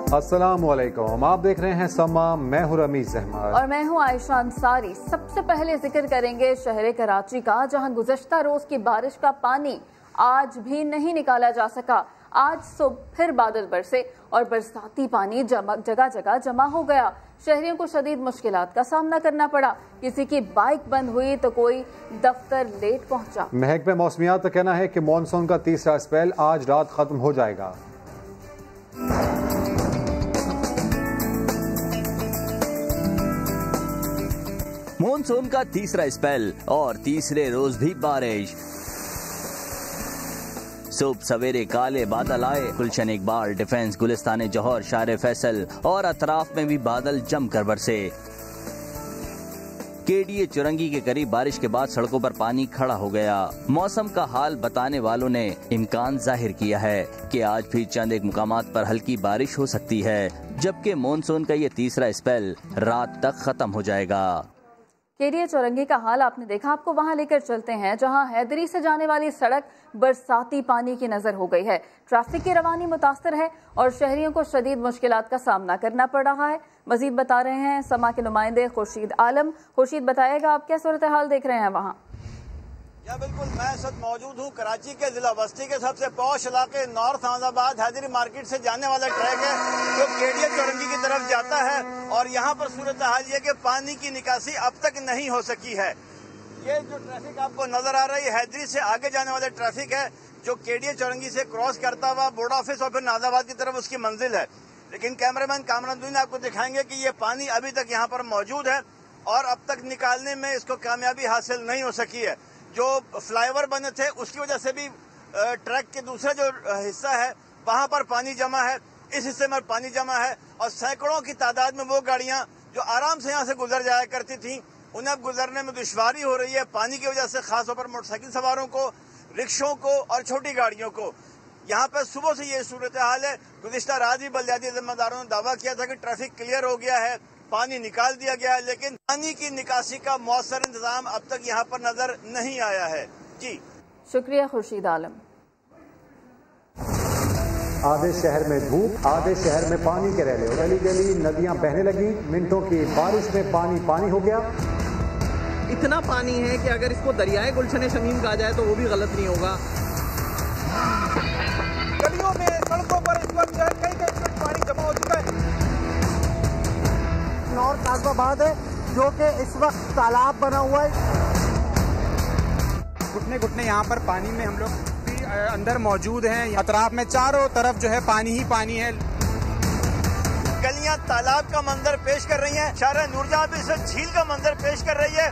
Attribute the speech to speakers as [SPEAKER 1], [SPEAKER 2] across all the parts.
[SPEAKER 1] अस्सलामुअलैकुम, आप देख रहे हैं समा। मैं हूं रमीज अहमद
[SPEAKER 2] और मैं हूं आयशा अंसारी। सबसे पहले जिक्र करेंगे शहर कराची का, जहां गुज़श्ता रोज की बारिश का पानी आज भी नहीं निकाला जा सका। आज सुबह फिर बादल बरसे और बरसाती पानी जगह जगह जमा हो गया। शहरियों को शदीद मुश्किलात का सामना करना पड़ा। किसी की बाइक बंद हुई तो कोई दफ्तर लेट पहुंचा।
[SPEAKER 1] महकमे मौसमियात का कहना है कि मानसून का तीसरा स्पेल आज रात खत्म हो जाएगा।
[SPEAKER 3] मानसून का तीसरा स्पेल और तीसरे रोज भी बारिश। सुबह सवेरे काले बादल आए। गुलशन इकबाल, डिफेंस, गुलिस्तान जौहर, शार फैसल और अतराफ में भी बादल जमकर बरसे। केडीए चुरंगी के करीब बारिश के बाद सड़कों पर पानी खड़ा हो गया। मौसम का हाल बताने वालों ने इम्कान जाहिर किया है कि आज भी चंद एक मुकामात पर हल्की बारिश हो सकती है, जबकि मानसून का ये तीसरा स्पेल रात तक खत्म हो जाएगा।
[SPEAKER 2] केडीए चौरंगी का हाल आपने देखा, आपको वहां लेकर चलते हैं जहां हैदरी से जाने वाली सड़क बरसाती पानी की नजर हो गई है। ट्रैफिक की रवानी मुतासर है और शहरियों को शदीद मुश्किलात का सामना करना पड़ रहा है। मजीद बता रहे हैं समा के नुमाइंदे खुर्शीद आलम। खुर्शीद, बताएगा आप क्या सूरत हाल देख रहे हैं वहाँ?
[SPEAKER 4] या बिल्कुल, मैं इस वक्त मौजूद हूँ कराची के जिला बस्ती के सबसे पॉश इलाके नॉर्थ अहमदाबाद हैदरी मार्केट से जाने वाला ट्रैक है जो केडीए चौरंगी की तरफ जाता है। और यहाँ पर सूरत हाल ये कि पानी की निकासी अब तक नहीं हो सकी है। ये जो ट्रैफिक आपको नजर आ रही है हैदरी से आगे जाने वाला ट्रैफिक है जो केडीए चौरंगी से क्रॉस करता हुआ बोर्ड ऑफिस और फिर नाजाबाद की तरफ उसकी मंजिल है। लेकिन कैमरामैन कामरान आपको दिखाएंगे कि ये पानी अभी तक यहाँ पर मौजूद है और अब तक निकालने में इसको कामयाबी हासिल नहीं हो सकी है। जो फ्लाईओवर बने थे उसकी वजह से भी ट्रैक के दूसरा जो हिस्सा है वहां पर पानी जमा है, इस हिस्से में पानी जमा है और सैकड़ों की तादाद में वो गाड़ियां जो आराम से यहाँ से गुजर जाया करती थी उन्हें अब गुजरने में दुश्वारी हो रही है पानी की वजह से, खासतौर पर मोटरसाइकिल सवारों को, रिक्शों को और छोटी गाड़ियों को। यहाँ पर सुबह से ये सूरत हाल है। गुज़िश्ता रात भी बल्दियाती जिम्मेदारों ने दावा किया था कि ट्रैफिक क्लियर हो गया है, पानी निकाल दिया गया है, लेकिन पानी की निकासी का मौसर इंतजाम अब तक यहाँ पर नजर नहीं आया है। जी
[SPEAKER 2] शुक्रिया खुर्शीद आलम।
[SPEAKER 1] आधे शहर में धूप, आधे शहर में पानी के रैले, गली गली नदियां बहने लगी। मिनटों की बारिश में पानी पानी हो गया।
[SPEAKER 5] इतना पानी है कि अगर इसको दरियाए गुलशन शमीम कहा जाए तो वो भी गलत नहीं होगा।
[SPEAKER 4] गलियों में, सड़कों पर इस वक्त कई पानी जमा हो चुका है।
[SPEAKER 6] नॉर्थ आजमाबाद है जो कि इस वक्त तालाब बना हुआ है।
[SPEAKER 7] घुटने घुटने यहाँ पर पानी में हम लोग भी अंदर मौजूद हैं। अतराफ में चारों तरफ जो है पानी ही पानी है।
[SPEAKER 4] गलियां तालाब का मंजर पेश कर रही हैं। शाहर नूरजहां भी इस झील का मंजर पेश कर रही है।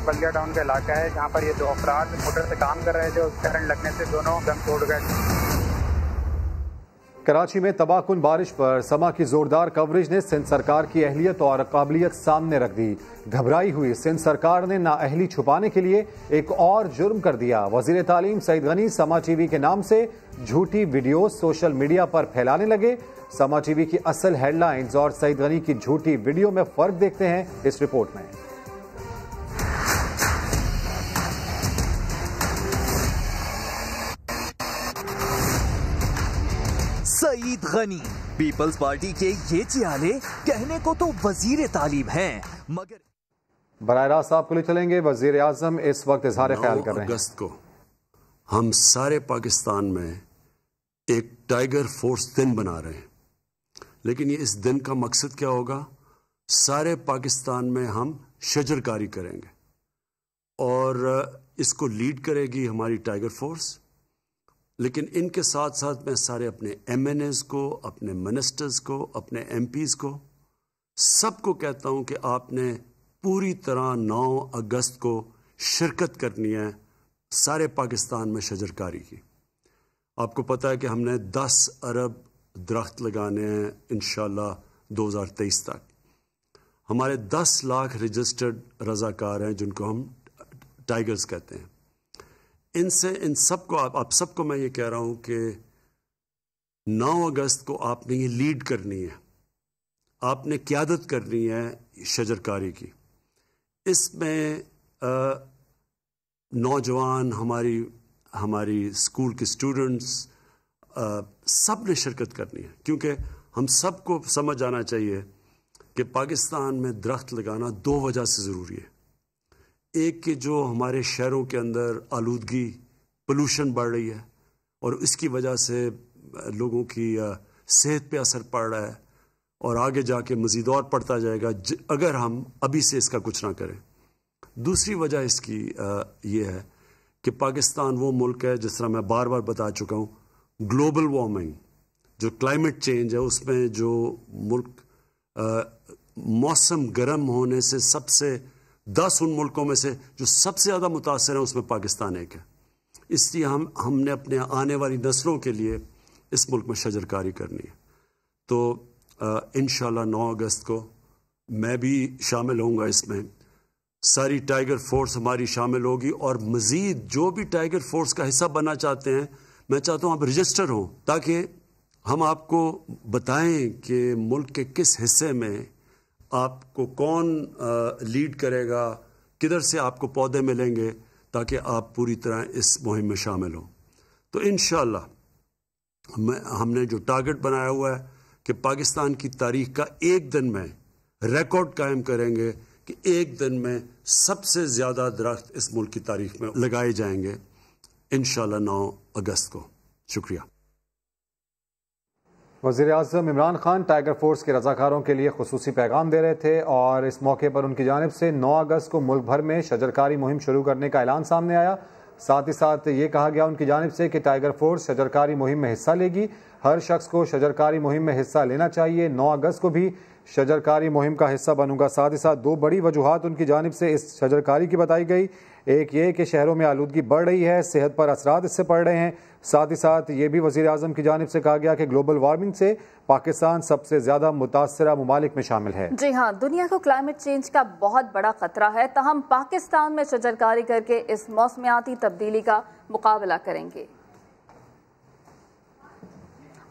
[SPEAKER 7] बल्दिया टाउन का इलाका है जहाँ पर ये दो अफराद मोटर से काम कर रहे थे, उस करंट लगने से दोनों दम तोड़ गए।
[SPEAKER 1] कराची में तबाहकुन बारिश पर समा की जोरदार कवरेज ने सिंध सरकार की अहलियत और काबिलियत सामने रख दी। घबराई हुई सिंध सरकार ने नाअहली छुपाने के लिए एक और जुर्म कर दिया। वजीर तालीम सईद गनी समा टीवी के नाम से झूठी वीडियो सोशल मीडिया पर फैलाने लगे। समा टीवी की असल हेडलाइंस और सईद गनी की झूठी वीडियो में फर्क देखते हैं इस रिपोर्ट में।
[SPEAKER 3] सईद गनी पीपल्स पार्टी के ये चियाले कहने को तो वजीर तालीम हैं, मगर
[SPEAKER 1] बराह रास्त आपको ले चलेंगे। वजीर आजम इस वक्त इजहार ख्याल कर रहे हैं।
[SPEAKER 8] 9 अगस्त को हम सारे पाकिस्तान में एक टाइगर फोर्स दिन बना रहे हैं, लेकिन ये इस दिन का मकसद क्या होगा? सारे पाकिस्तान में हम शजरकारी करेंगे और इसको लीड करेगी हमारी टाइगर फोर्स। लेकिन इनके साथ साथ मैं सारे अपने MNAs को, अपने मिनिस्टर्स को, अपने MPs को, सबको कहता हूं कि आपने पूरी तरह 9 अगस्त को शिरकत करनी है सारे पाकिस्तान में शजरकारी की। आपको पता है कि हमने 10 अरब दरख्त लगाने हैं इंशाल्लाह 2023 तक। हमारे 10 लाख रजिस्टर्ड रजाकार हैं जिनको हम टाइगर्स कहते हैं। इनसे इन सबको आप सबको मैं ये कह रहा हूं कि 9 अगस्त को आपने ये लीड करनी है, आपने क़यादत करनी है शजरकारी की। इसमें नौजवान, हमारी स्कूल के स्टूडेंट्स, सब ने शिरकत करनी है, क्योंकि हम सबको समझ आना चाहिए कि पाकिस्तान में दरख्त लगाना 2 वजह से ज़रूरी है। एक कि जो हमारे शहरों के अंदर आलूदगी, पोल्यूशन बढ़ रही है और इसकी वजह से लोगों की सेहत पे असर पड़ रहा है और आगे जाके मज़ीद और पड़ता जाएगा अगर हम अभी से इसका कुछ ना करें। दूसरी वजह इसकी ये है कि पाकिस्तान वो मुल्क है, जिस तरह मैं बार बार बता चुका हूँ, ग्लोबल वार्मिंग जो क्लाइमेट चेंज है उसमें जो मुल्क मौसम गर्म होने से सबसे 10 उन मुल्कों में से जो सबसे ज़्यादा मुतासर है उसमें पाकिस्तान एक है। इसलिए हमने अपने आने वाली नस्लों के लिए इस मुल्क में शजरकारी करनी है। तो इंशाल्लाह 9 अगस्त को मैं भी शामिल होऊंगा इसमें, सारी टाइगर फोर्स हमारी शामिल होगी और मज़ीद जो भी टाइगर फोर्स का हिस्सा बनना चाहते हैं, मैं चाहता हूँ आप रजिस्टर हों ताकि हम आपको बताएं कि मुल्क के किस हिस्से में आपको कौन लीड करेगा, किधर से आपको पौधे मिलेंगे, ताकि आप पूरी तरह इस मुहिम में शामिल हों। तो इंशाअल्लाह हमने जो टारगेट बनाया हुआ है कि पाकिस्तान की तारीख का एक दिन में रिकॉर्ड कायम करेंगे कि एक दिन में सबसे ज़्यादा दरख्त इस मुल्क की तारीख में लगाए जाएंगे इंशाअल्लाह 9 अगस्त को। शुक्रिया।
[SPEAKER 1] वज़ीर-ए-आज़म इमरान खान टाइगर फोर्स के रज़ाकारों के लिए खुसूसी पैगाम दे रहे थे और इस मौके पर उनकी जानिब से 9 अगस्त को मुल्क भर में शजरकारी मुहिम शुरू करने का ऐलान सामने आया। साथ ही साथ ये कहा गया उनकी जानिब से कि टाइगर फोर्स शजरकारी मुहिम में हिस्सा लेगी। हर शख्स को शजरकारी मुहिम में हिस्सा लेना चाहिए। 9 अगस्त को भी शजरकारी मुहिम का हिस्सा बनूंगा। साथ ही साथ 2 बड़ी वजूहात उनकी जानिब से इस शजरकारी की बताई गई। एक ये कि शहरों में आलूदगी बढ़ रही है, सेहत पर असरात इससे पड़ रहे हैं। साथ ही साथ ये भी वज़ीर आज़म की जानिब से कहा गया कि ग्लोबल वार्मिंग से पाकिस्तान सबसे ज्यादा मुतासरा ममालिक में शामिल है।
[SPEAKER 2] जी हाँ, दुनिया को क्लाइमेट चेंज का बहुत बड़ा खतरा है, तहम पाकिस्तान में शजरकारी करके इस मौसमियाती तब्दीली का मुकाबला करेंगे।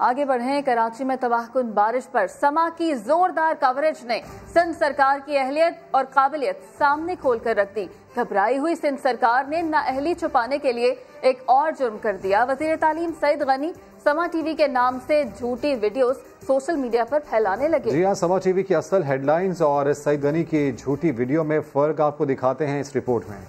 [SPEAKER 2] आगे बढ़े। कराची में तबाहकुन बारिश पर समा की जोरदार कवरेज ने सिंध सरकार की अहलियत और काबिलियत सामने खोलकर रख दी। घबराई हुई सिंध सरकार ने नाअहली छुपाने के लिए एक और जुर्म कर दिया। वजीर तालीम सईद गनी समा टीवी के नाम से झूठी वीडियोस सोशल मीडिया पर फैलाने लगे।
[SPEAKER 1] जी हाँ, समा टीवी की असल हेडलाइंस और सईद गनी की झूठी वीडियो में फर्क आपको दिखाते हैं इस रिपोर्ट में।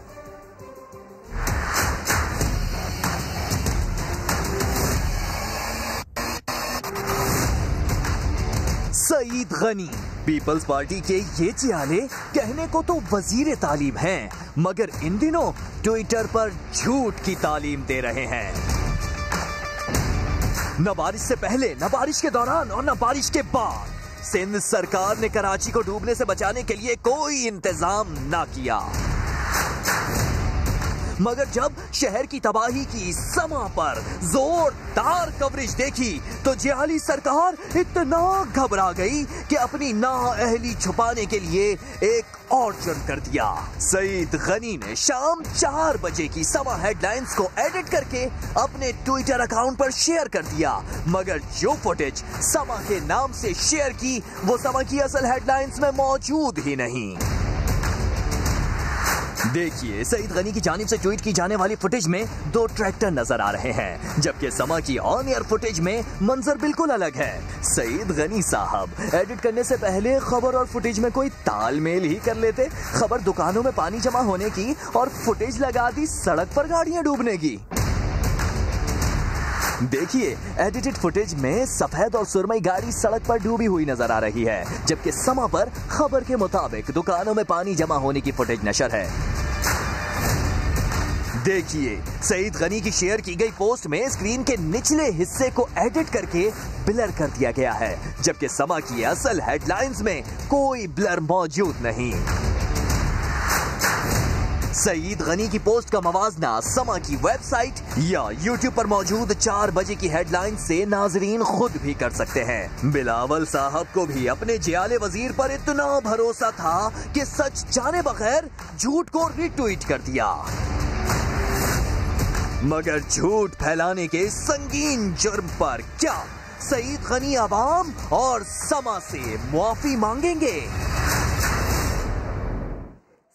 [SPEAKER 9] सईद गनी पीपल्स पार्टी के ये चियाले कहने को तो वजीर तालीम हैं, मगर इन दिनों ट्विटर पर झूठ की तालीम दे रहे हैं। न बारिश से पहले, न बारिश के दौरान और न बारिश के बाद सिंध सरकार ने कराची को डूबने से बचाने के लिए कोई इंतजाम ना किया, मगर जब शहर की तबाही की समा पर जोरदार कवरेज देखी तो जियाली सरकार इतना घबरा गई कि अपनी नाअहली छुपाने के लिए एक और जुर्म कर दिया। सईद गनी ने शाम 4 बजे की समा हेडलाइंस को एडिट करके अपने ट्विटर अकाउंट पर शेयर कर दिया, मगर जो फुटेज समा के नाम से शेयर की वो समा की असल हेडलाइंस में मौजूद ही नहीं। देखिए, सईद गनी की जानिब से ट्वीट की जाने वाली फुटेज में 2 ट्रैक्टर नजर आ रहे हैं, जबकि समा की ऑन एयर फुटेज में मंजर बिल्कुल अलग है। सईद गनी साहब एडिट करने से पहले खबर और फुटेज में कोई तालमेल ही कर लेते। खबर दुकानों में पानी जमा होने की और फुटेज लगा दी सड़क पर गाड़ियां डूबने की। देखिए, एडिटेड फुटेज में सफेद और सुरमई गाड़ी सड़क पर डूबी हुई नजर आ रही है, जबकि समा पर खबर के मुताबिक दुकानों में पानी जमा होने की फुटेज नशर है। देखिए, सईद गनी की शेयर की गई पोस्ट में स्क्रीन के निचले हिस्से को एडिट करके ब्लर कर दिया गया है, जबकि समा की असल हेडलाइंस में कोई ब्लर मौजूद नहीं। सईद गनी की पोस्ट का मवाजना समा की वेबसाइट या यूट्यूब पर मौजूद 4 बजे की हेडलाइन से नाजरीन खुद भी कर सकते हैं। बिलावल साहब को भी अपने जियाले वजीर पर इतना भरोसा था कि सच जाने बगैर झूठ को रिट्वीट कर दिया, मगर झूठ फैलाने के संगीन जुर्म पर क्या सईद गनी अवाम और समा से मुआफी मांगेंगे?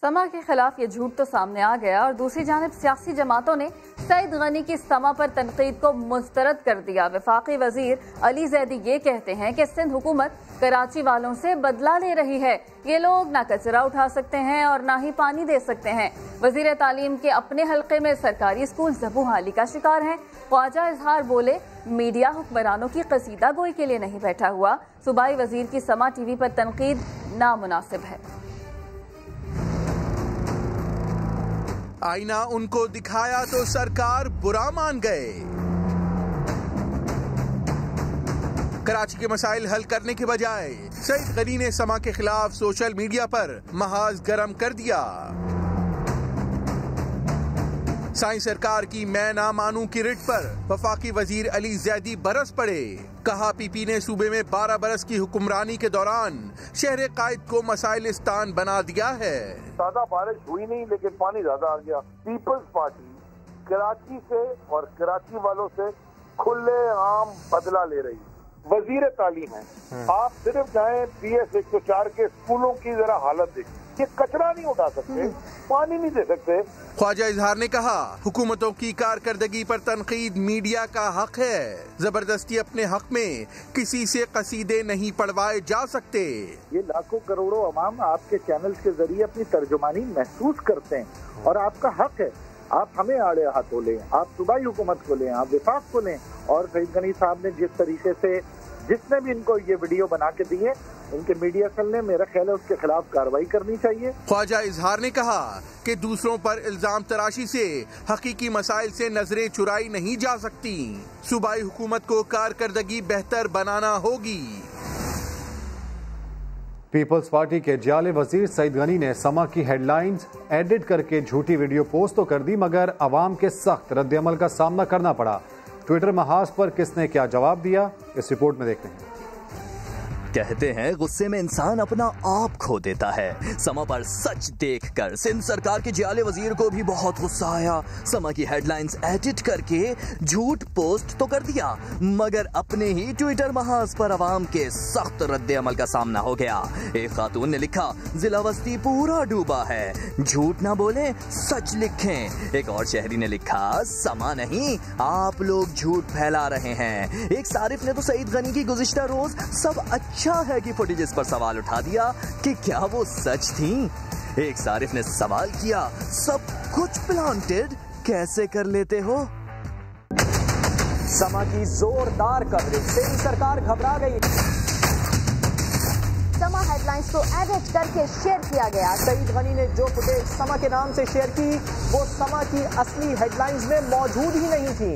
[SPEAKER 2] समा के खिलाफ ये झूठ तो सामने आ गया और दूसरी जानिब सियासी जमातों ने सईद गनी की समा पर तनकीद को मुस्तरद कर दिया। वफाकी वजीर अली जैदी ये कहते हैं कि सिंध हुकूमत कराची वालों से बदला ले रही है। ये लोग ना कचरा उठा सकते हैं और ना ही पानी दे सकते हैं। वजीर तालीम के अपने हल्के में सरकारी स्कूल ज़बूहाली का शिकार हैं। ख्वाजा इजहार बोले, मीडिया हुक्मरानों की कसीदा गोई के लिए नहीं बैठा हुआ। सूबाई वजीर की समा टीवी पर तनकीद नामुनासिब है।
[SPEAKER 10] आईना उनको दिखाया तो सरकार बुरा मान गए। कराची के मसाइल हल करने के बजाय सईद गनी ने समा के खिलाफ सोशल मीडिया पर महाज गरम कर दिया। साईं सरकार की मैं ना मानूं की रिट पर वफाकी वजीर अली जैदी बरस पड़े। कहा पीपी ने सूबे में 12 बरस की हुक्मरानी के दौरान शहर कायद को मसाइलिस्तान बना दिया है।
[SPEAKER 11] ज्यादा बारिश हुई नहीं लेकिन पानी ज्यादा आ गया। पीपल्स पार्टी कराची से और कराची वालों से खुले आम बदला ले रही। वजीर तालीम है, आप सिर्फ जाएं PS 104 के स्कूलों की जरा हालत देखिए। ये कचरा नहीं उठा सकते, पानी नहीं दे सकते।
[SPEAKER 10] ख्वाजा इजहार ने कहा हुकूमतों की कारकर्दगी पर तनकीद मीडिया का हक है। जबरदस्ती अपने हक में किसी से कसीदे नहीं पढ़वाए जा सकते।
[SPEAKER 11] ये लाखों करोड़ों अवाम आपके चैनल्स के जरिए अपनी तर्जुमानी महसूस करते हैं और आपका हक है। आप हमें आड़े हाथों लें, आप सूबाई हुकूमत को लें, आप विफाक को लें। और सईद गनी साहब ने जिस तरीके से जिसने भी इनको ये वीडियो बना के दिए, उनके मीडिया सेल ने, मेरा ख्याल है उसके खिलाफ कार्रवाई करनी चाहिए।
[SPEAKER 10] ख्वाजा इजहार ने कहा कि दूसरों पर इल्जाम तराशी से हकीकी मसाइल से नजरें चुराई नहीं जा सकती। सूबाई हुकूमत को कारकर्दगी बेहतर बनाना होगी।
[SPEAKER 1] पीपल्स पार्टी के जाले वजीर सईद गनी ने समा की हेडलाइंस एडिट करके झूठी वीडियो पोस्ट तो कर दी, मगर अवाम के सख्त रद्द-ए-अमल का सामना करना पड़ा। ट्विटर महाज पर किसने क्या जवाब दिया, इस रिपोर्ट में देखते हैं।
[SPEAKER 9] कहते हैं गुस्से में इंसान अपना आप खो देता है। समा पर सच देखकर सिंध सरकार के जियाले वजीर को भी बहुत गुस्सा आया। समा की हेडलाइंस एडिट करके झूठ पोस्ट तो कर दिया, मगर अपने ही ट्विटर महाज पर आवाम के सख्त रद्द अमल का सामना हो गया। एक खातून ने लिखा, जिला वस्ती पूरा डूबा है, झूठ ना बोले सच लिखें। एक और शहरी ने लिखा, समा नहीं आप लोग झूठ फैला रहे हैं। एक सारिफ ने तो सईद गनी की गुज़िश्ता रोज सब अच्छा है कि फुटेजेस पर सवाल उठा दिया कि क्या वो सच थी। एक सारिफ ने सवाल किया, सब कुछ प्लांटेड कैसे कर लेते हो।
[SPEAKER 12] समा की जोरदार कवरेज से सरकार घबरा गई। समा हेडलाइंस को एडिट करके शेयर किया गया। सईद गनी ने जो फुटेज समा के नाम से शेयर की वो समा की असली हेडलाइंस में मौजूद ही नहीं थी।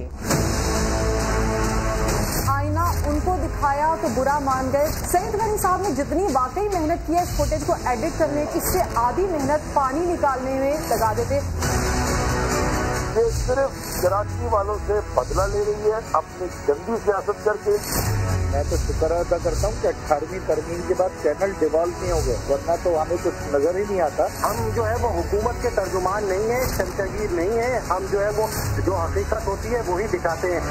[SPEAKER 12] आईना उनको दिखाया तो बुरा मान गए। सईद गनी साहब ने जितनी वाकई मेहनत की है इस फुटेज को एडिट करने की, इससे आधी मेहनत पानी निकालने में लगा देते।
[SPEAKER 11] ये सिर्फ कराची वालों से बदला ले रही है अपनी गंदी सियासत करके। मैं तो शुक्र अदा करता हूँ कि 18वीं तरमीम के बाद चैनल डिवॉल्व नहीं हो गए, वरना तो हमें कुछ नजर ही नहीं आता।
[SPEAKER 13] हम जो है वो हुकूमत के तर्जुमान नहीं है, शमशगीर नहीं है। हम जो है वो जो हकीकत होती है वही दिखाते हैं।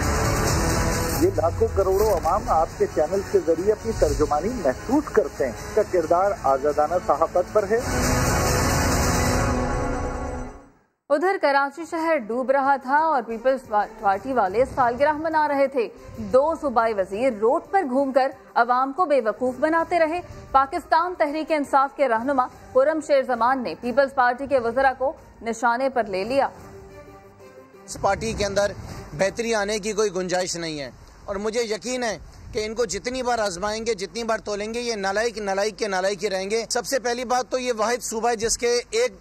[SPEAKER 11] ये लाखों करोड़ों अवाम आपके चैनल के जरिए अपनी तर्जुमानी महसूस करते हैं। इसका किरदार आजादाना सहाफत पर है।
[SPEAKER 2] उधर कराची शहर डूब रहा था और पीपल्स पार्टी वाले सालगिरह मना रहे थे। 2 सूबाई वजीर रोड पर घूमकर अवाम को बेवकूफ बनाते रहे। पाकिस्तान तहरीक इंसाफ के रहनुमा खुर्रम शेर जमान ने पीपल्स पार्टी के वज़रा को निशाने पर ले लिया।
[SPEAKER 14] इस पार्टी के अंदर बेहतरी आने की कोई गुंजाइश नहीं है और मुझे यकीन है कि इनको जितनी बार आजमाएंगे, जितनी बार तोलेंगे, ये नालायक ही रहेंगे। सबसे पहली बात तो ये वाहिद सूबा है जिसके एक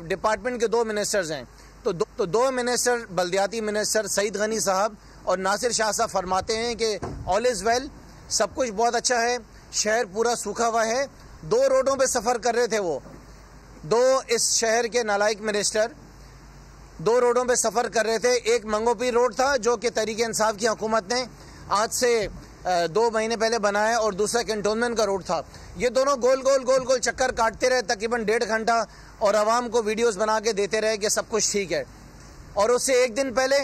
[SPEAKER 14] डिपार्टमेंट के 2 मिनिस्टर्स हैं। तो 2 मिनिस्टर, बल्दियाती मिनिस्टर सईद गनी साहब और नासिर शाह साहब फरमाते हैं कि ऑल इज़ वेल, सब कुछ बहुत अच्छा है, शहर पूरा सूखा हुआ है। 2 रोडों पे सफ़र कर रहे थे वो 2 इस शहर के नालायक मिनिस्टर 2 रोडों पे सफ़र कर रहे थे। एक मंगोपीर रोड था जो कि तहरीक इंसाफ की हुकूमत ने आज से 2 महीने पहले बनाया और दूसरा कैंटोनमेंट का रोड था। ये दोनों गोल चक्कर काटते रहे तकरीबन 1.5 घंटा और आवाम को वीडियोस बना के देते रहे कि सब कुछ ठीक है। और उससे एक दिन पहले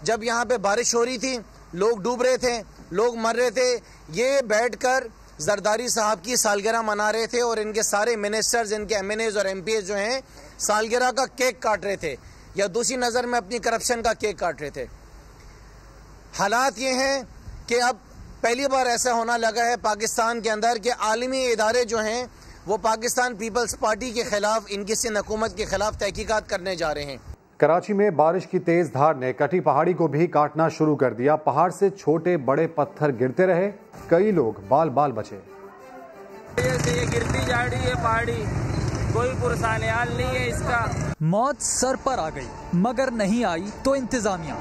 [SPEAKER 14] जब यहाँ पे बारिश हो रही थी, लोग डूब रहे थे, लोग मर रहे थे, ये बैठकर जरदारी साहब की सालगिरह मना रहे थे और इनके सारे मिनिस्टर्स, इनके एमएनएज और एमपीएस जो हैं सालगिरह का केक काट रहे थे या दूसरी नज़र में अपनी करप्शन का केक काट रहे थे। हालात ये हैं कि अब पहली बार ऐसा होना लगा है पाकिस्तान के अंदर कि आलमी इदारे जो हैं वो पाकिस्तान पीपल्स पार्टी के खिलाफ, इनकी सिंध हुकूमत के खिलाफ तहकीकात करने जा रहे हैं।
[SPEAKER 1] कराची में बारिश की तेज धार ने कटी पहाड़ी को भी काटना शुरू कर दिया। पहाड़ से छोटे बड़े पत्थर गिरते रहे, कई लोग बाल बाल बचे।
[SPEAKER 15] ये गिरती जा रही है पहाड़ी, कोई पुरसानियाल नहीं है इसका।
[SPEAKER 16] मौत सर पर आ गई मगर नहीं आई तो इंतजामिया।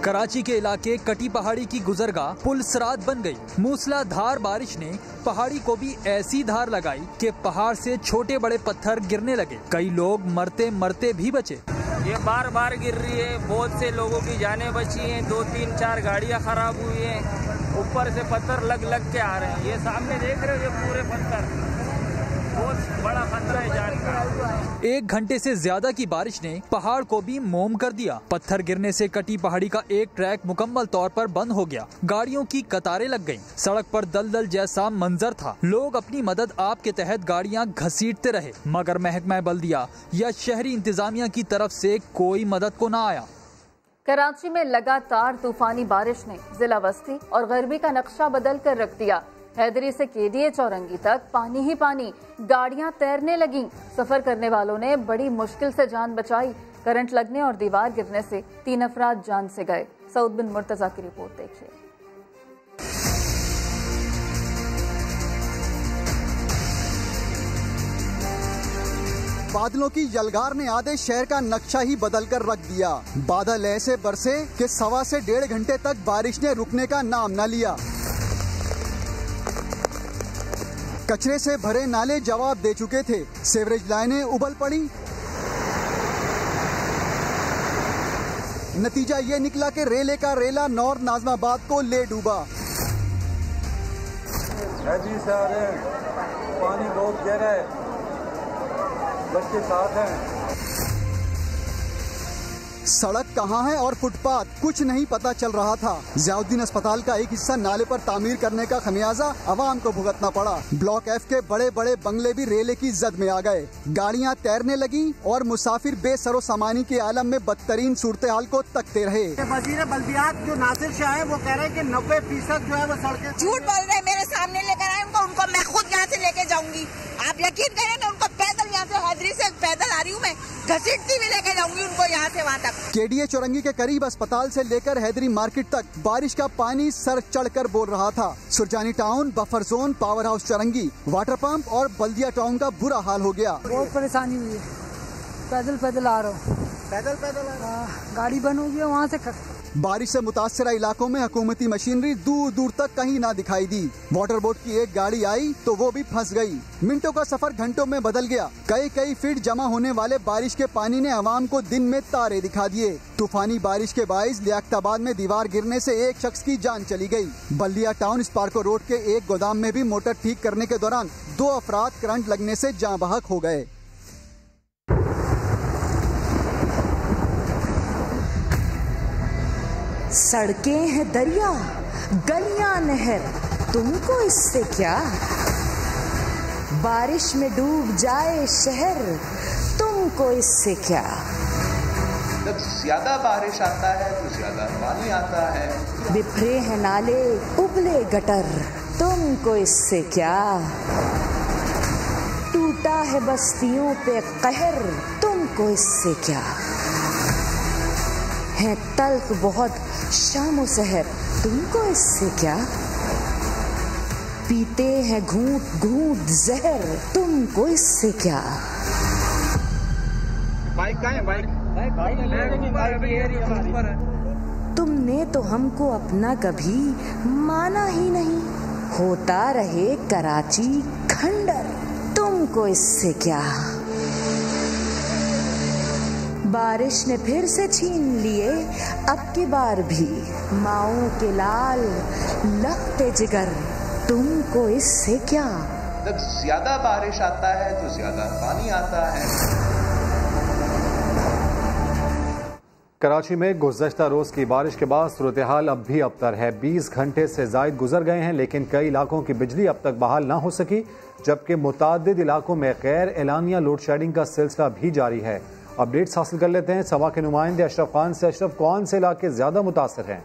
[SPEAKER 16] कराची के इलाके कटी पहाड़ी की गुजरगाह पुलसरात बन गई। मूसलाधार बारिश ने पहाड़ी को भी ऐसी धार लगाई कि पहाड़ से छोटे बड़े पत्थर गिरने लगे। कई लोग मरते मरते भी बचे।
[SPEAKER 15] ये बार बार गिर रही है, बहुत से लोगों की जानें बची हैं, 2-3-4 गाड़ियां खराब हुई हैं। ऊपर से पत्थर लग के आ रहे हैं। ये सामने देख रहे हो, ये पूरे पत्थर, बहुत बड़ा खतरा है जान का।
[SPEAKER 16] 1 घंटे से ज्यादा की बारिश ने पहाड़ को भी मोम कर दिया। पत्थर गिरने से कटी पहाड़ी का एक ट्रैक मुकम्मल तौर पर बंद हो गया। गाड़ियों की कतारें लग गईं। सड़क पर दलदल जैसा मंजर था। लोग अपनी मदद आप के तहत गाड़ियां घसीटते रहे मगर महकमा बल्दिया या शहरी इंतजामिया की तरफ से कोई मदद को न आया।
[SPEAKER 2] कराची में लगातार तूफानी बारिश ने जिला वस्ती और गरबी का नक्शा बदल कर रख दिया। हैदरी से केडीए चौरंगी तक पानी ही पानी, गाड़ियां तैरने लगीं। सफर करने वालों ने बड़ी मुश्किल से जान बचाई। करंट लगने और दीवार गिरने से 3 अफराद जान से गए। सऊद बिन मुर्तजा की रिपोर्ट देखिए।
[SPEAKER 17] बादलों की यलगार ने आधे शहर का नक्शा ही बदल कर रख दिया। बादल ऐसे बरसे कि 1.25 से 1.5 घंटे तक बारिश ने रुकने का नाम न लिया। कचरे से भरे नाले जवाब दे चुके थे। सीवरेज लाइनें उबल पड़ी। नतीजा ये निकला कि रेले का रेला नौर नाजमाबाद को ले डूबा।
[SPEAKER 18] पानी बहुत गहरा है, बच्चे साथ हैं।
[SPEAKER 17] सड़क कहाँ है और फुटपाथ कुछ नहीं पता चल रहा था। ज़ियाउद्दीन अस्पताल का एक हिस्सा नाले पर तामीर करने का खमियाजा अवाम को भुगतना पड़ा। ब्लॉक एफ के बड़े बड़े बंगले भी रेले की जद में आ गए। गाड़ियाँ तैरने लगी और मुसाफिर बेसरो सामानी के आलम में बदतरीन सूरत हाल को तकते रहे।
[SPEAKER 6] वजीर बल्दियात जो नासिर शाह है वो कह रहे हैं कि 90% जो है वो सड़कें
[SPEAKER 19] झूठ बोल रहे हैं। मेरे सामने लेकर आए उनको मैं खुद यहाँ से लेके जाऊंगी। आप यकीन करें ना, उनको पैदल यहाँ से हैदरी से पैदल आ रही हूँ मैं, घसीटती भी लेके जाऊंगी उनको यहाँ से वहाँ तक।
[SPEAKER 17] केडीए चौरंगी के करीब अस्पताल से लेकर हैदरी मार्केट तक बारिश का पानी सर चढ़कर बोल रहा था। Surjani town, buffer zone, power house Chowrangi, water pump और बल्दिया टाउन का बुरा हाल हो गया।
[SPEAKER 20] बहुत परेशानी हुई है। पैदल आ रहा हूँ।
[SPEAKER 6] पैदल आ रहा हूँ।
[SPEAKER 20] गाड़ी बंद हो गई वहाँ से।
[SPEAKER 17] बारिश से मुतासरा इलाकों में हुकूमती मशीनरी दूर दूर तक कहीं ना दिखाई दी। वाटर बोर्ड की एक गाड़ी आई तो वो भी फंस गई। मिनटों का सफर घंटों में बदल गया। कई फीट जमा होने वाले बारिश के पानी ने अवाम को दिन में तारे दिखा दिए। तूफानी बारिश के बाइस लियाकताबाद में दीवार गिरने से एक शख्स की जान चली गई। बल्दिया टाउन स्पार्को रोड के एक गोदाम में भी मोटर ठीक करने के दौरान 2 अफराद करंट लगने से जाँ बहक हो गए।
[SPEAKER 21] सड़कें हैं दरिया, गलियां नहर, तुमको इससे क्या? बारिश में डूब जाए शहर, तुमको इससे क्या?
[SPEAKER 22] जब ज्यादा बारिश आता है तो ज्यादा पानी आता है।
[SPEAKER 21] बिखरे हैं नाले, उबले गटर, तुमको इससे क्या? टूटा है बस्तियों पे कहर, तुमको इससे क्या? है तल्ख बहुत शामो सहर, तुमको इससे क्या? पीते हैं घूंट घूंट जहर, तुमको इससे क्या?
[SPEAKER 18] बाइक कहाँ है? बाइक
[SPEAKER 21] तुमने तो हमको अपना कभी माना ही नहीं। होता रहे कराची खंडर, तुमको इससे क्या? बारिश ने फिर से छीन लिए अब की बार भी माओं के लाल लखते जिगर, तुमको इससे क्या?
[SPEAKER 22] जब ज्यादा बारिश आता है तो ज्यादा पानी आता है।
[SPEAKER 1] कराची में गुज़श्ता रोज की बारिश के बाद सूरत हाल अब भी अबतर है। 20 घंटे से जायद गुजर गए हैं, लेकिन कई इलाकों की बिजली अब तक बहाल ना हो सकी, जबकि मुतादिद इलाकों में गैर एलानिया लोड शेडिंग का सिलसिला भी जारी है। अपडेट्स हासिल कर लेते हैं समा के नुमाइंदे अशरफ खान से। अशरफ, कौन से इलाके ज्यादा मुतासर हैं?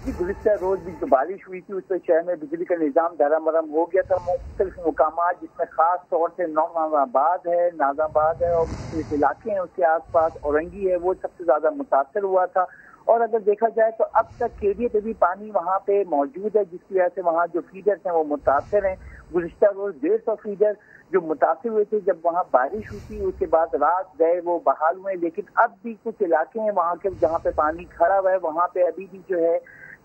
[SPEAKER 11] गुज़श्ता रोज भी जो बारिश हुई थी उससे शहर में बिजली का निज़ाम धरामरम हो गया था। मुख्तलिफ मुकामात जिसमें खास तौर से नौगाबाद है, नाजाबाद है और मुख्तलिफ इलाके हैं उसके आसपास, औरंगी है, वो सबसे ज्यादा मुतासर हुआ था। और अगर देखा जाए तो अब तक केडिया पे भी पानी वहाँ पे मौजूद है, जिसकी वजह से वहाँ जो फीडर्स हैं वो मुतासर हैं। गुज़श्ता रोज 150 फीडर जो मुतासर हुए थे जब वहाँ बारिश हुई थी, उसके बाद रात गए वो बहाल हुए, लेकिन अब भी कुछ इलाके हैं वहाँ के जहाँ पे पानी खड़ा हुआ है, वहाँ पे अभी भी जो है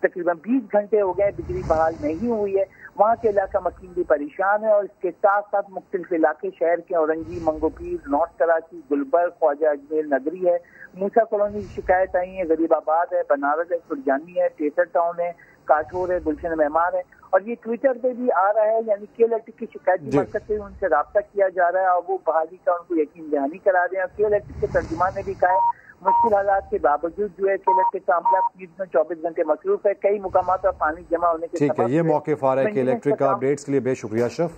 [SPEAKER 11] तकरीबन 20 घंटे हो गए बिजली बहाल नहीं हुई है। वहाँ के इलाका मकीन भी परेशान है और इसके साथ साथ मुख्तलिफ इलाके शहर के औरंगी, मंगोपीर, नॉर्थ कराची, गुलबर्ग, ख्वाजा अजमेर नगरी है, मूसा कॉलोनी की शिकायत आई है, गरीबाबाद है, बनारस है, सुरजानी है, टेसर टाउन है, काठोर है, गुलशन मेहमान है। और ये ट्विटर पे भी आ रहा है, यानी के इलेक्ट्रिक की शिकायती मरकज से उनसे रब्ता किया जा रहा है और वो बहाली का उनको यकीन दहानी करा रहे हैं। के इलेक्ट्रिक के तर्जुमान ने भी कहा है मुश्किल हालात के बावजूद जो है के इलेक्ट्रिक का अमला फील्ड में 24 घंटे मसरूफ है, कई मुकामात पर पानी जमा होने के
[SPEAKER 1] ठीक है, ये मौके आ रहा है के इलेक्ट्रिक का। अपडेट्स के लिए बेशुक्रिया अशरफ।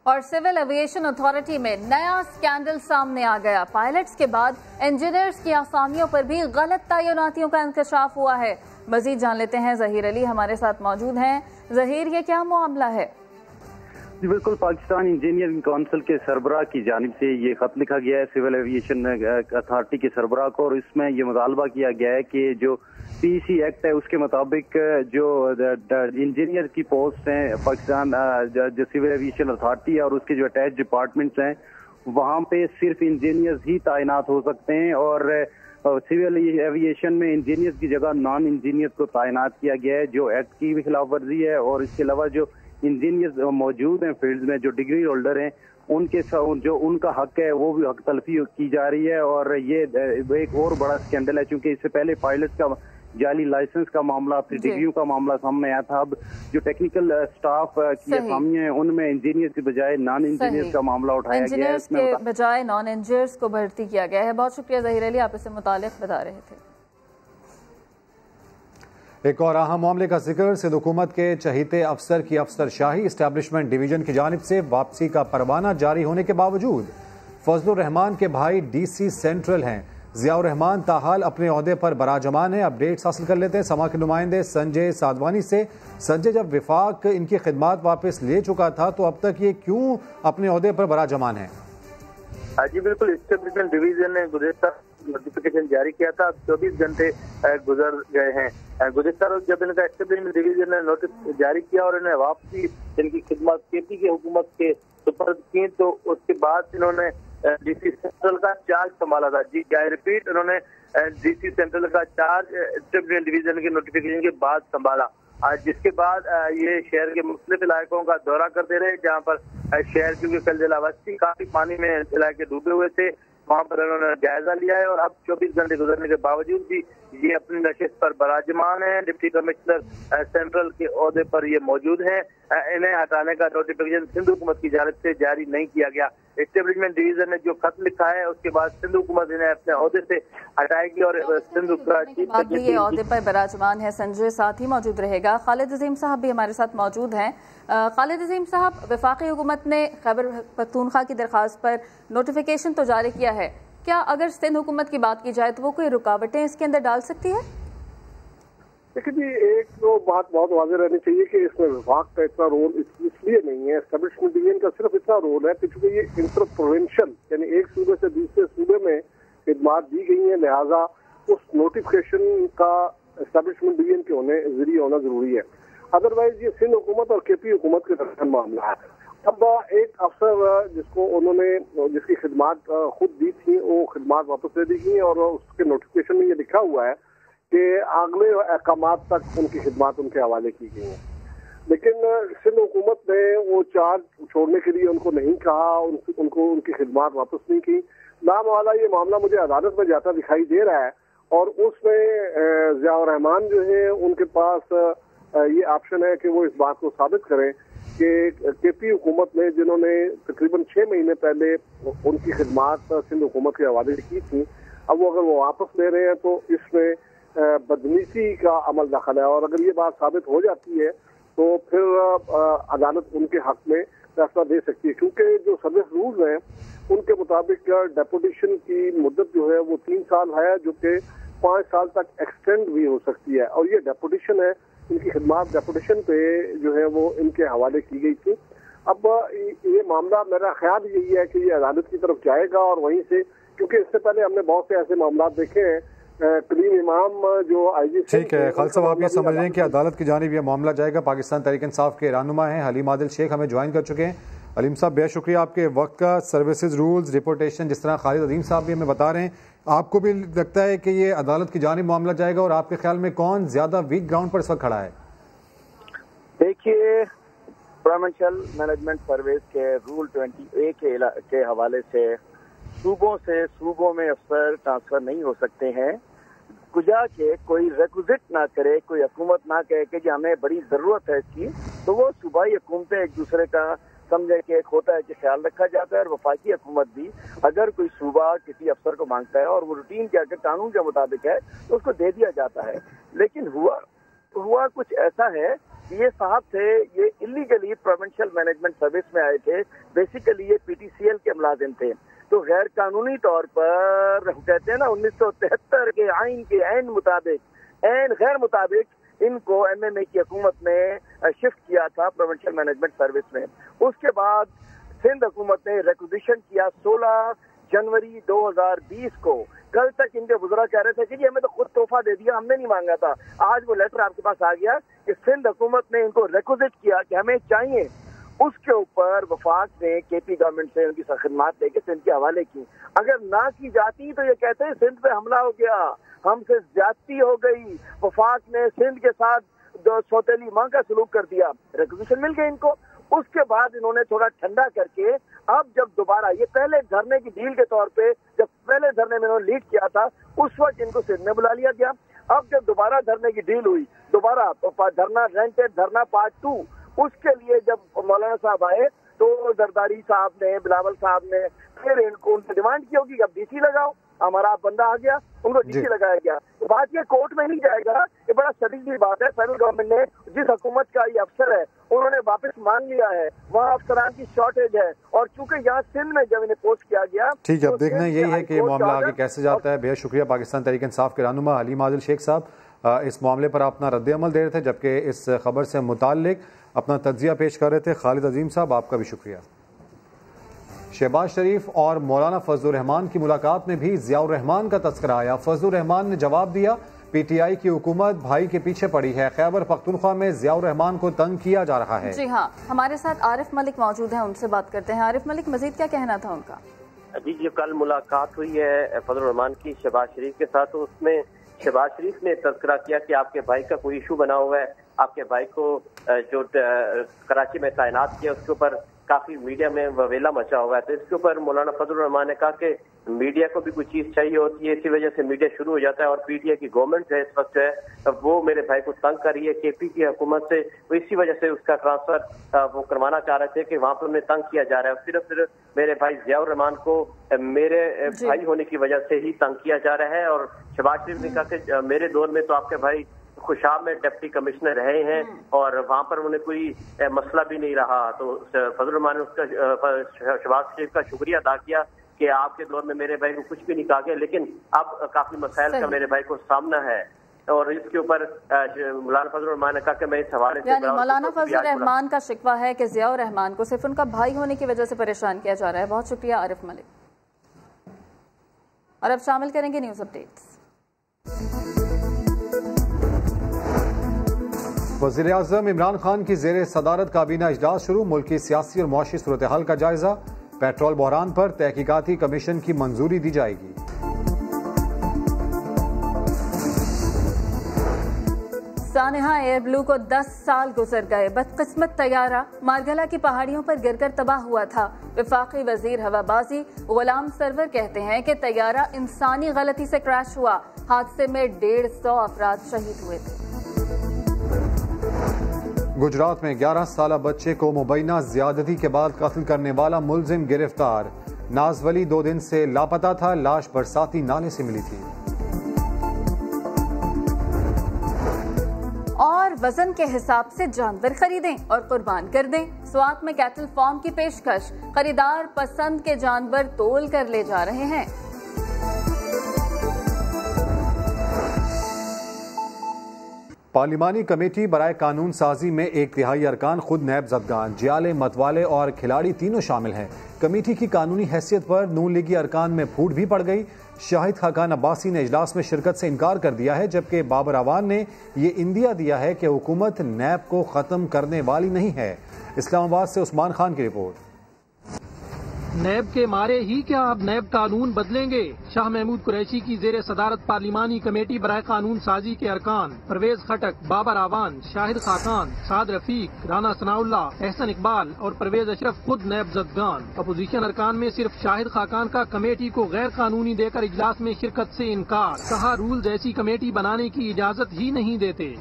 [SPEAKER 2] और सिविल एविएशन अथॉरिटी में नया स्कैंडल सामने आ गया। पायलट्स के बाद इंजीनियर्स की आसामियों पर भी गलत तैनातियों का इंकशाफ हुआ है। मजीद जान लेते हैं, जहीर अली हमारे साथ मौजूद हैं। जहीर, ये क्या मामला है?
[SPEAKER 4] जी बिल्कुल, पाकिस्तान इंजीनियरिंग काउंसिल के सरबराह की जानिब से ये खत लिखा गया है सिविल एविएशन अथॉरिटी के सरबराह को, और इसमें ये मुतालबा किया गया है कि जो पीसी एक्ट है उसके मुताबिक जो इंजीनियर की पोस्ट हैं पाकिस्तान जो सिविल एविएशन अथॉरिटी है और उसके जो अटैच डिपार्टमेंट्स हैं वहाँ पे सिर्फ इंजीनियर्स ही तैनात हो सकते हैं। और सिविल एविएशन में इंजीनियर्स की जगह नॉन इंजीनियर्स को तैनात किया गया है, जो एक्ट की भी खिलाफ वर्जी है। और इसके अलावा जो इंजीनियर्स मौजूद हैं फील्ड में, जो डिग्री होल्डर हैं, उनके जो उनका हक है वो भी हक तलफी की जा रही है। और ये एक और बड़ा स्कैंडल है, क्योंकि इससे पहले पायलट का जाली लाइसेंस का मामला, फिर डिग्रियों का मामला सामने आया था। अब जो टेक्निकल स्टाफ की असामियां हैं उनमें इंजीनियर की बजाय नॉन इंजीनियर का मामला उठाया गया है।
[SPEAKER 2] इंजीनियर्स के बजाय नॉन इंजीनियर्स को भर्ती किया गया है। बहुत शुक्रिया जहीर अली, आप इससे मुतालिक बता रहे थे।
[SPEAKER 1] एक और अहम मामले का जिक्र, सिंध हुकूमत के चहीते अफसर की अफसरशाही एस्टैब्लिशमेंट डिवीजन की जानिब से वापसी का परवाना जारी होने के बावजूद फजलुर रहमान के भाई डीसी सेंट्रल हैं। जियाउर रहमान ताहाल अपने ओहदे पर बराजमान है। अपडेट्स हासिल कर लेते हैं समा के नुमाइंदे संजय साधवानी से। संजय, जब विफाक इनकी खिदमात वापस ले चुका था तो अब तक ये क्यों अपने ओहदे पर बराजमान है?
[SPEAKER 5] जी बिल्कुल, एस्टैब्लिशमेंट डिवीजन ने गुज़श्ता नोटिफिकेशन जारी किया था। अब 24 घंटे गुजर गए हैं। गुज़श्ता रोज जब इनका एस्टैब्लिशमेंट डिवीजन ने नोटिस जारी किया और इन्हें वापसी इनकी खिदमत केपी की हुकूमत के सुपर्द की, तो उसके बाद इन्होंने डीसी सेंट्रल का चार्ज संभाला था। जी आई रिपीट, इन्होंने डीसी सेंट्रल का चार्ज एस्टैब्लिशमेंट डिवीजन के नोटिफिकेशन के बाद संभाला, जिसके बाद ये शहर के मुख्तलिफ इलाकों का दौरा करते रहे, जहाँ पर शहर क्योंकि कल जलावस्ती काफी पानी में इलाके डूबे हुए थे, वहाँ पर इन्होंने जायजा लिया है। और अब 24 घंटे गुजरने के बावजूद भी ये अपनी नशिस्त पर बराजमान है। डिप्टी कमिश्नर सेंट्रल के ओहदे पर ये मौजूद है। इन्हें हटाने का नोटिफिकेशन सिंध हुकूमत की जानिब से जारी नहीं किया गया। एस्टैब्लिशमेंट डिवीजन ने जो खत लिखा है उसके बाद सिंध हुकूमत इन्हें अपने ओहदे से हटाएगी और सिंध
[SPEAKER 2] ये ओहदे पर बराजमान है। संजय साथ ही मौजूद रहेगा। खालिद अजीम साहब भी हमारे साथ मौजूद हैं। खालिद अजीम साहब, वफाकी हुकूमत ने खैबर पख्तूनख्वा की दरख्वास्त पर नोटिफिकेशन तो जारी किया है, क्या अगर सिंध हुकूमत की बात की जाए तो वो कोई रुकावटें इसके अंदर डाल सकती है?
[SPEAKER 23] देखिए जी, एक तो बात बहुत वाज़ेह रहनी चाहिए कि इसमें विभाग का इतना रोल इसलिए नहीं है, एस्टैब्लिशमेंट डिवीजन का सिर्फ इतना रोल है कि चूंकि ये इंटर प्रोविंशियल यानी एक सूबे से दूसरे सूबे में खिदमात दी गई है, लिहाजा उस नोटिफिकेशन का एस्टैब्लिशमेंट डिवीजन के जरिए होना जरूरी है। अदरवाइज ये सिंध हुकूमत और केपी हुकूमत के दरमियान मामला है। अब एक अफसर जिसकी खिदमात खुद दी थी, वो खिदमात वापस ले दी गई और उसके नोटिफिकेशन में ये लिखा हुआ है कि अगले अहकामात तक उनकी खिदमात उनके हवाले की गई हैं। लेकिन सिंध हुकूमत ने वो चार्ज छोड़ने के लिए उनको नहीं कहा, उनको उनकी खिदमात वापस नहीं की। नाम वाला ये मामला मुझे अदालत में जाता दिखाई दे रहा है और उसमें जियाउर रहमान जो है उनके पास ये ऑप्शन है कि वो इस बात को साबित करें कि केपी हुकूमत ने जिन्होंने तकरीबन 6 महीने पहले उनकी खिदमात सिंध हुकूमत के हवाले की थी, अब वो अगर वो वापस ले रहे हैं तो इसमें बदनीति का अमल दखल है। और अगर ये बात साबित हो जाती है तो फिर अदालत उनके हक में फैसला दे सकती है, क्योंकि जो सर्विस रूल्स हैं उनके मुताबिक डेपुटेशन की मुद्दत जो है वो 3 साल है, जो कि 5 साल तक एक्सटेंड भी हो सकती है। और ये डेपुटेशन है, इनकी खिदमात डेपुटेशन पे जो है वो इनके हवाले की गई थी। अब ये मामला मेरा ख्याल यही है कि ये अदालत की तरफ जाएगा और वहीं से, क्योंकि इससे पहले हमने बहुत से ऐसे मामला देखे हैं, कलीम इमाम जो आईजी।
[SPEAKER 1] ठीक है खालिद साहब, आप ये समझ रहे हैं कि अदालत की जानिब ये मामला जाएगा। पाकिस्तान तहरीक इंसाफ के रहनुमा हैं हलीम आदिल शेख, हमें ज्वाइन कर चुके हैं। हलीम साहब बेहद शुक्रिया आपके वक्त का। सर्विसेज रूल्स रिपोर्टेशन, जिस तरह खालिद अजीम साहब भी हमें बता रहे हैं, आपको भी लगता है कि ये अदालत की जानिब मामला जाएगा? और आपके ख्याल में कौन ज्यादा वीक ग्राउंड पर इस वक्त खड़ा है?
[SPEAKER 3] देखिए, प्रोविंशियल मैनेजमेंट सर्विस के रूल 20A के हवाले से सूबों में अफसर ट्रांसफर नहीं हो सकते हैं, गुजा के कोई रिक्विजिट ना करे, कोई हुकूमत ना कहे कि हमें बड़ी जरूरत है इसकी, तो वो सूबाई हुकूमतें एक दूसरे का समझे कि एक होता है कि ख्याल रखा जाता है। और वफाकी हुकूमत भी अगर कोई सूबा किसी अफसर को मांगता है और वो रूटीन के अगर कानून के मुताबिक है तो उसको दे दिया जाता है। लेकिन हुआ कुछ ऐसा है, ये साहब थे, ये इलीगली प्रोविंशियल मैनेजमेंट सर्विस में आए थे। बेसिकली ये PTCL के मुलाजिम थे, तो गैर कानूनी तौर पर कहते हैं ना 1973 के आइन के गैर मुताबिक इनको MMA की हुकूमत ने शिफ्ट किया था प्रोविंशियल मैनेजमेंट सर्विस में। उसके बाद सिंध हुकूमत ने रिक्विजिशन किया 16 जनवरी 2020 को। कल तक इनके बुजुर्ग कह रहे थे कि जी हमें तो खुद तोहफा दे दिया, हमने नहीं मांगा था। आज वो लेटर आपके पास आ गया कि सिंध हुकूमत ने इनको रिक्विजिट किया कि हमें चाहिए। उसके ऊपर वफाक ने KP गवर्नमेंट से उनकी खिदमात लेके सिंध के हवाले की। अगर ना की जाती तो ये कहते हैं सिंध पे हमला हो गया, हमसे ज्यादती हो गई, वफाक ने सिंध के साथ सौतेली मां का सलूक कर दिया। रिक्विजिशन मिल गई इनको। उसके बाद इन्होंने थोड़ा ठंडा करके अब जब दोबारा ये पहले धरने की डील के तौर पे, जब पहले धरने में इन्होंने लीड किया था उस वक्त इनको सिंध में बुला लिया गया। अब जब दोबारा धरने की डील हुई, दोबारा धरना रेंटेड धरना पार्ट 2, उसके लिए जब मौलाना साहब आए तो जरदारी साहब ने, बिलावल साहब ने फिर इनको उनसे डिमांड की होगी कि अब DC लगाओ। हमारा बंदा आ गया, उनको DC लगाया गया। तो बात ये कोर्ट में नहीं जाएगा, ये बड़ा सटीक की बात है। फेडरल गवर्नमेंट ने जिस हुकूमत का ये अफसर है उन्होंने वापस मांग लिया है, वहाँ अफसरान की शॉर्टेज है। और चूंकि यहाँ सिंध में जब इन्हें पोस्ट किया गया,
[SPEAKER 1] ठीक है, अब देखना यही है कि मामला आगे कैसे जाता है। बेहद शुक्रिया पाकिस्तान तहरीक इंसाफ के रहनुमा हलीम आदिल शेख साहब, इस मामले पर अपना रद्द-ए-अमल दे रहे थे, जबकि इस खबर से मुताल्लिक अपना तज्जिया पेश कर रहे थे। खालिद अजीम साहब, आपका भी शुक्रिया। शहबाज शरीफ और मौलाना फजलुर रहमान की मुलाकात में भी जियाउर रहमान का तस्करा आया। फजलुर रहमान ने जवाब दिया, PTI की हुकूमत भाई के पीछे पड़ी है, खैबर पख्तूनख्वा में जियाउर रहमान को तंग किया जा रहा है।
[SPEAKER 2] जी हाँ, हमारे साथ आरिफ मलिक मौजूद हैं, उनसे बात करते हैं। आरिफ मलिक, मजीद क्या कहना था उनका?
[SPEAKER 7] अभी जो कल मुलाकात हुई है फजलुर रहमान की शहबाज शरीफ के साथ, तो उसमें शहबाज शरीफ ने तस्करा किया कि आपके भाई का कोई इशू बना हुआ है, आपके भाई को जो कराची में तैनात किया उसके ऊपर काफी मीडिया में ववेला मचा हुआ है। तो इसके ऊपर मौलाना फजलुर रहमान ने कहा कि मीडिया को भी कुछ चीज चाहिए होती है, इसी वजह से मीडिया शुरू हो जाता है। और PTI की गवर्नमेंट है इस वक्त जो है वो मेरे भाई को तंग कर रही है KP की हुकूमत से, तो इसी वजह से उसका ट्रांसफर वो करवाना चाह रहे थे कि वहाँ पर उन्हें तंग किया जा रहा है। सिर्फ मेरे भाई जियाउर रहमान को मेरे भाई होने की वजह से ही तंग किया जा रहा है। और शहबाज शरीफ ने कहा कि मेरे दौर में तो आपके भाई खुशाब में डिप्टी कमिश्नर रहे हैं और वहाँ पर उन्हें कोई मसला भी नहीं रहा। तो फजलुर रहमान ने उसका शहबाज शरीफ का शुक्रिया अदा किया कि आपके दौर में मेरे भाई को कुछ भी नहीं कहा गया, लेकिन अब काफी मसाइल का मेरे भाई को सामना है। और इसके ऊपर मौलाना फजलुर रहमान ने कहा कि मैं इस हवाले से
[SPEAKER 2] मौलाना फजलुर रहमान का शिकवा है कि जियाउर रहमान को सिर्फ उनका भाई होने की वजह से परेशान किया जा रहा है। बहुत शुक्रिया आरिफ मलिक। और अब शामिल करेंगे न्यूज अपडेट्स।
[SPEAKER 1] वज़ीर-ए-आज़म इमरान खान की ज़ेरे सदारत काबीना इजलास शुरू, मुल्क की सियासी और मुआशी सूरत हाल का जायजा, पेट्रोल बहरान पर तहकीकाती कमीशन की मंजूरी दी जाएगी।
[SPEAKER 2] सानेहा एयर ब्लू को 10 साल गुजर गए। बदकिस्मत तैयारा मारगला की पहाड़ियों पर गिरकर तबाह हुआ था। वफाकी वजीर हवाबाजी गुलाम सरवर कहते हैं कि तैयारा इंसानी गलती से क्रैश हुआ। हादसे में 150 अफराद शहीद हुए थे।
[SPEAKER 1] गुजरात में 11 साला बच्चे को मुबैना ज्यादती के बाद कत्ल करने वाला मुलजिम गिरफ्तार। नाजवली 2 दिन से लापता था, लाश बरसाती नाले से मिली थी।
[SPEAKER 2] और वजन के हिसाब से जानवर खरीदें और कुर्बान कर दें। स्वात में कैटल फार्म की पेशकश, खरीदार पसंद के जानवर तोल कर ले जा रहे हैं।
[SPEAKER 1] पार्लिमानी कमेटी बराए कानून साजी में 1/3 अरकान खुद नैब जदगान, जियाले, मतवाले और खिलाड़ी तीनों शामिल हैं। कमेटी की कानूनी हैसियत पर नून लीगी अरकान में फूट भी पड़ गई। शाहिद खाकान अब्बासी ने इजलास में शिरकत से इनकार कर दिया है, जबकि बाबर अवान ने ये इंदिया दिया है कि हुकूमत नैब को खत्म करने वाली नहीं है। इस्लामाबाद से उस्मान खान की रिपोर्ट।
[SPEAKER 8] नैब के मारे ही क्या अब नैब कानून बदलेंगे? शाह महमूद कुरैशी की जेर सदारत पार्लिमानी कमेटी बराए कानून साजी के अरकान परवेज खटक, बाबर आवान, शाहिद खाकान, साद रफीक, राना सनाउल्ला, एहसन इकबाल और परवेज अशरफ खुद नैब जदगान। अपोजिशन अरकान में सिर्फ शाहिद खाकान का कमेटी को गैर कानूनी देकर इजलास में शिरकत से इनकार। कहा रूल जैसी कमेटी बनाने की इजाजत ही नहीं देते।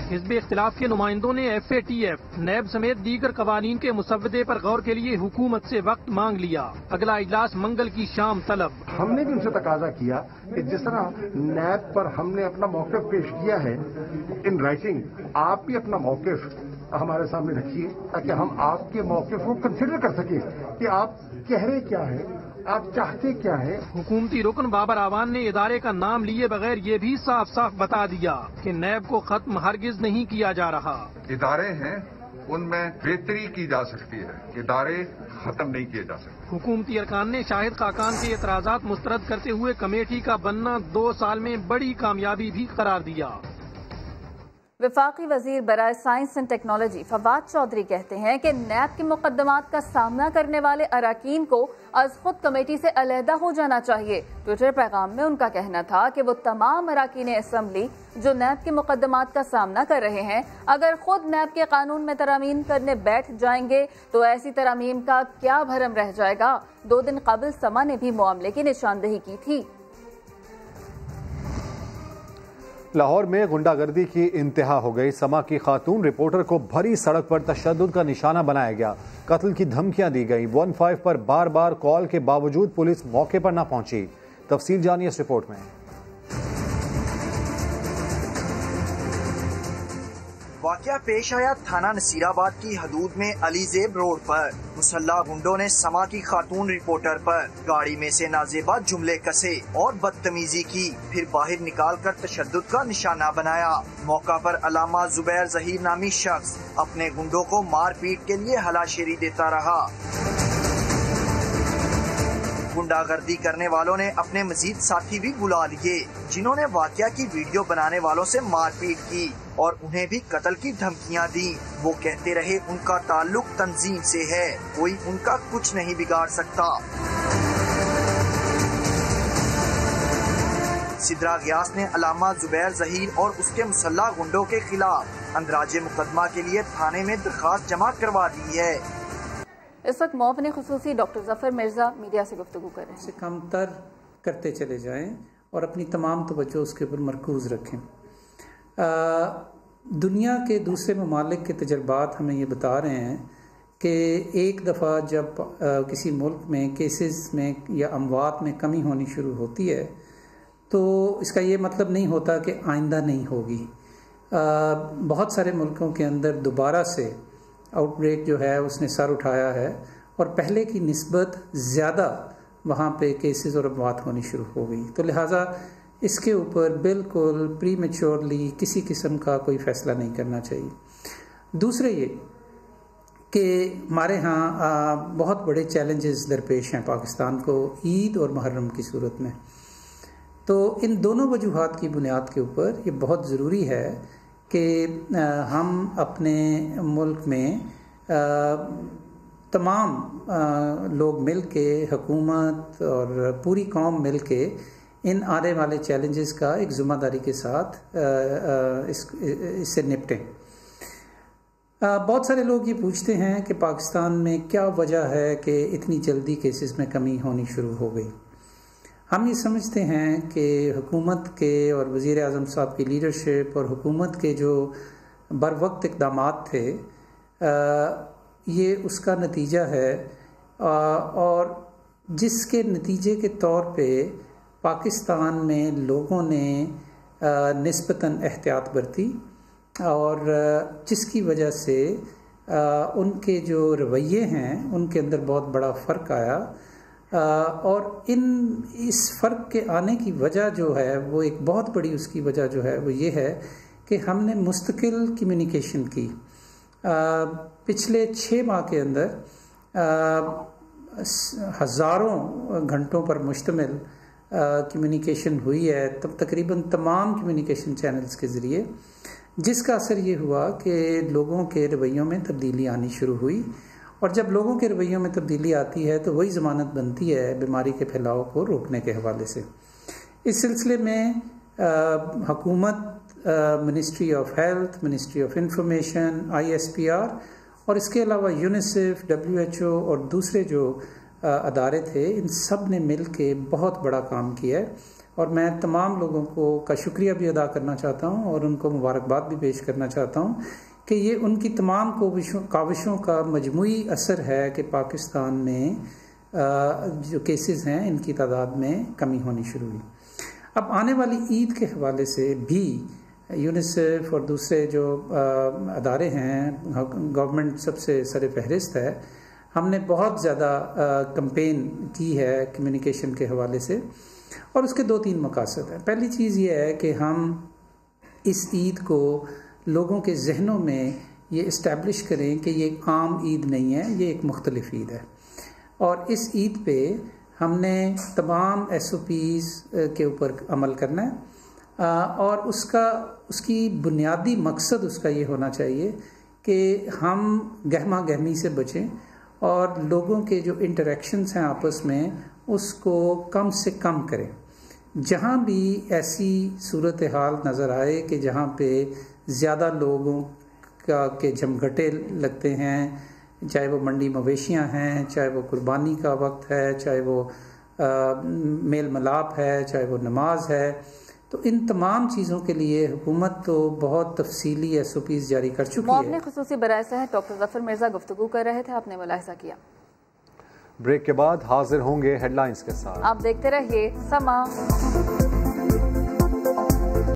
[SPEAKER 8] हिज़्ब इख्तिलाफ के नुमाइंदों ने FATF, नैब समेत दीगर कवानीन के मुसव्वदे पर गौर के लिए हुकूमत से वक्त मांग लिया। अगला इजलास मंगल की शाम तलब।
[SPEAKER 9] हमने भी उनसे तकाजा किया कि जिस तरह नैब पर हमने अपना मौक़िफ़ पेश किया है इन राइटिंग, आप भी अपना मौक़िफ़ हमारे सामने रखिए ताकि हम आपके मौक़िफ़ को कंसिडर कर सकें कि आप कह रहे क्या है, आप चाहते क्या है।
[SPEAKER 8] हुकूमती रुकन बाबर आवान ने इदारे का नाम लिए बगैर ये भी साफ साफ बता दिया कि नैब को खत्म हरगिज नहीं किया जा रहा।
[SPEAKER 10] इदारे हैं, उनमें बेहतरी की जा सकती है, इदारे खत्म नहीं किए जा सकते।
[SPEAKER 8] हुकूमती अरकान ने शाहिद खाकान के एतराजात मुस्तरद करते हुए कमेटी का बनना 2 साल में बड़ी कामयाबी भी करार दिया।
[SPEAKER 2] वफाकी वजीर बराए science and technology Fawad Chaudhry कहते हैं कि नैब के मुकदमात का सामना करने वाले अराकीन को अज खुद कमेटी से अलहदा हो जाना चाहिए। ट्विटर पैगाम में उनका कहना था कि वो तमाम अराकीन असम्बली जो नैब के मुकदमात का सामना कर रहे हैं, अगर खुद नैब के कानून में तरमीम करने बैठ जाएंगे तो ऐसी तरमीम का क्या भरम रह जाएगा। 2 दिन कबल समा ने भी मामले की निशानदेही की थी।
[SPEAKER 1] लाहौर में गुंडागर्दी की इंतहा हो गई। समा की खातून रिपोर्टर को भरी सड़क पर तशद्दुद का निशाना बनाया गया, कत्ल की धमकियां दी गई। 15 पर बार बार कॉल के बावजूद पुलिस मौके पर न पहुंची। तफसील जानिए इस रिपोर्ट में।
[SPEAKER 24] वाकया पेश आया थाना नसीराबाद की हदूद में अलीजेब रोड पर। मुसल्ला गुंडों ने समा की खातून रिपोर्टर पर गाड़ी में से नाजेबा जुमले कसे और बदतमीजी की, फिर बाहर निकाल कर तशद्दुद का निशाना बनाया। मौका पर अलामा जुबैर जहीर नामी शख्स अपने गुंडों को मार पीट के लिए हलाशेरी देता रहा। गुंडागर्दी करने वालों ने अपने मजीद साथी भी बुला लिए, जिन्होंने वाकया की वीडियो बनाने वालों से मारपीट की और उन्हें भी कत्ल की धमकियां दी। वो कहते रहे उनका ताल्लुक तंजीम से है, कोई उनका कुछ नहीं बिगाड़ सकता। सिद्रा गयास ने अलामा जुबैर जहीर और उसके मुसल्ला गुंडों के खिलाफ अंदराजे मुकदमा के लिए थाने में दरखास्त जमा करवा दी है।
[SPEAKER 2] इस वक्त मौफ़िन खुसूसी डॉक्टर जफर मिर्जा मीडिया से गुफ्तगू कर रहे हैं।
[SPEAKER 25] से कमतर करते चले जाएं और अपनी तमाम तवज्जो उसके ऊपर मरकूज रखें। दुनिया के दूसरे ममालिक के तजर्बात हमें ये बता रहे हैं कि एक दफ़ा जब किसी मुल्क में केसेस में या अमवात में कमी होनी शुरू होती है तो इसका ये मतलब नहीं होता कि आइंदा नहीं होगी। बहुत सारे मुल्कों के अंदर दोबारा से आउटब्रेक जो है उसने सर उठाया है और पहले की निस्बत ज़्यादा वहाँ पे केसेस और अमवात होनी शुरू हो गई। तो लिहाजा इसके ऊपर बिल्कुल प्रीमेच्योरली किसी किस्म का कोई फ़ैसला नहीं करना चाहिए। दूसरे ये कि हमारे यहाँ बहुत बड़े चैलेंजेस दरपेश हैं पाकिस्तान को ईद और मुहर्रम की सूरत में। तो इन दोनों वजूहात की बुनियाद के ऊपर ये बहुत ज़रूरी है कि हम अपने मुल्क में तमाम लोग मिल के, हुकूमत और पूरी कौम मिल के इन आने वाले चैलेंजेस का एक ज़िम्मेदारी के साथ इससे निपटें। बहुत सारे लोग ये पूछते हैं कि पाकिस्तान में क्या वजह है कि इतनी जल्दी केसेस में कमी होनी शुरू हो गई। हम ये समझते हैं कि हुकूमत के और वज़ीर आज़म साहब की लीडरशिप और हुकूमत के जो बर वक्त इक़दामात थे, ये उसका नतीजा है। और जिसके नतीजे के तौर पे पाकिस्तान में लोगों ने निस्बतन एहतियात बरती और जिसकी वजह से उनके जो रवैये हैं उनके अंदर बहुत बड़ा फ़र्क आया। और इस फ़र्क के आने की वजह जो है वो एक बहुत बड़ी उसकी वजह जो है वो ये है कि हमने मुस्तकिल कम्युनिकेशन की। पिछले 6 माह के अंदर हज़ारों घंटों पर मुश्तमिल कम्युनिकेशन हुई है, तब तकरीबन तमाम कम्युनिकेशन चैनल्स के ज़रिए, जिसका असर ये हुआ कि लोगों के रवैयों में तब्दीली आनी शुरू हुई। और जब लोगों के रवैयों में तब्दीली आती है तो वही ज़मानत बनती है बीमारी के फैलाव को रोकने के हवाले से। इस सिलसिले में हुकूमत, ministry of health, ministry of information, ISPR और इसके अलावा यूनिसेफ, WHO और दूसरे जो अदारे थे, इन सब ने मिल के बहुत बड़ा काम किया है। और मैं तमाम लोगों का शुक्रिया भी अदा करना चाहता हूँ और उनको मुबारकबाद भी पेश करना चाहता हूँ कि ये उनकी तमाम काविशों का मजमूई असर है कि पाकिस्तान में जो केसेस हैं इनकी तादाद में कमी होनी शुरू हुई। अब आने वाली ईद के हवाले से भी यूनिसेफ और दूसरे जो अदारे हैं, गवर्नमेंट सबसे सर फहरिस्त है, हमने बहुत ज़्यादा कैंपेन की है कम्युनिकेशन के हवाले से। और उसके 2-3 मकासद हैं। पहली चीज़ ये है कि हम इस ईद को लोगों के जहनों में ये इस्टेब्लिश करें कि ये आम ईद नहीं है, ये एक मुख्तलिफ ईद है। और इस ईद पे हमने तमाम SOPs के ऊपर अमल करना है। और उसकी बुनियादी मकसद उसका ये होना चाहिए कि हम गहमा गहमी से बचें और लोगों के जो इंटरेक्शंस हैं आपस में उसको कम से कम करें। जहाँ भी ऐसी सूरत हाल नज़र आए कि जहाँ पे ज़्यादा लोगों के जमघटे लगते हैं, चाहे वो मंडी मवेशियाँ हैं, चाहे वो कुर्बानी का वक्त है, चाहे वो मेल मिलाप है, चाहे वो नमाज है, तो इन तमाम चीज़ों के लिए हुकूमत तो बहुत तफसीली SOPs जारी कर चुकी है।
[SPEAKER 2] अपने खुसूसी बराए से डॉक्टर जफर मिर्जा गुफ्तगू कर रहे थे, आपने मुलाहिजा किया।
[SPEAKER 1] ब्रेक के बाद हाजिर होंगे हेडलाइंस के साथ।
[SPEAKER 2] आप देखते रहिए समा।